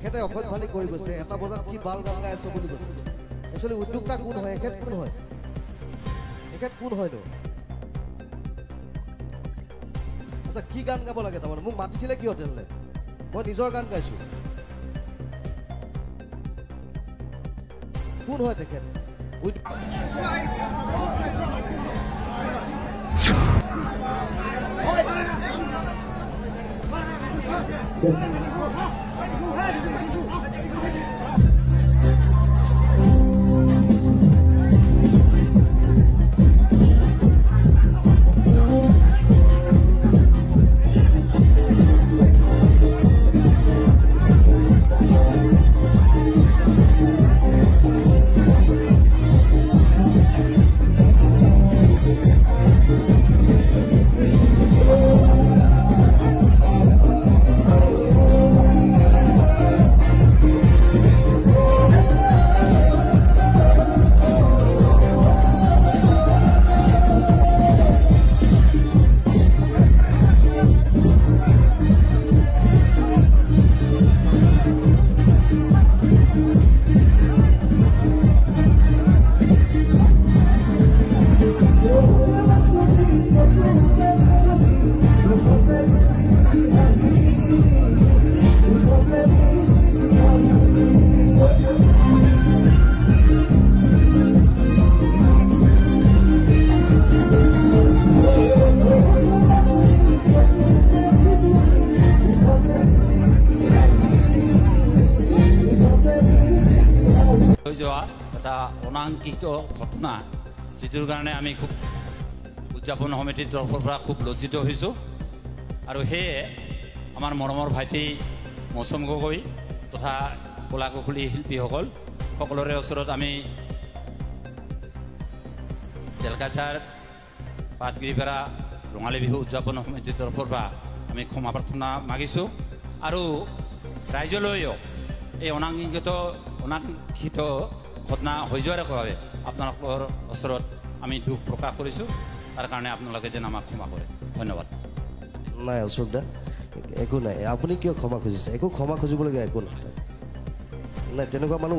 এখেতে অসৎ ভালি কৰি গৈছে এটা বজাত কি বাল গান গাই আছে বুলি কৈছে একচুৱেলি উদ্যোক্তা কোন হয় এখেত কোন হয় এখেত কোন হয়নো আচ্ছা কি গান গাব লাগে তাৰমানে মোক মাতিছিলে কিয় তেনেহ'লে মই নিজৰ গান গাইছোঁ কোন হয় তেখেত এটা অনাংকিত ঘটনা যিটোৰ কাৰণে আমি খুব উদযাপন সমিতিৰ তৰফৰ পৰা খুব লজ্জিত হৈছোঁ আৰু সেয়ে আমাৰ মৰমৰ ভাইটি মৌচুম গগৈ তথা কলা কুশলী শিল্পীসকল সকলোৰে ওচৰত আমি জেলকাটাৰ পাতগিৰিপাৰা ৰঙালী বিহু উদযাপন সমিতিৰ তৰফৰ পৰা আমি ক্ষমা প্ৰাৰ্থনা মাগিছোঁ আৰু ৰাইজলৈও এই অনাংকিত ঘটনা হৈ যোৱাৰ বাবে আপোনালোকৰ ওচৰত আমি দুখ প্ৰকাশ কৰিছোঁ তাৰ কাৰণে আপোনালোকে যেন আমাক ক্ষমা কৰে ধন্যবাদ নাই অশোক দা একো নাই আপুনি কিয় ক্ষমা খুজিছে একো ক্ষমা খুজিবলগীয়া একো নাই নাই তেনেকুৱা মানুহ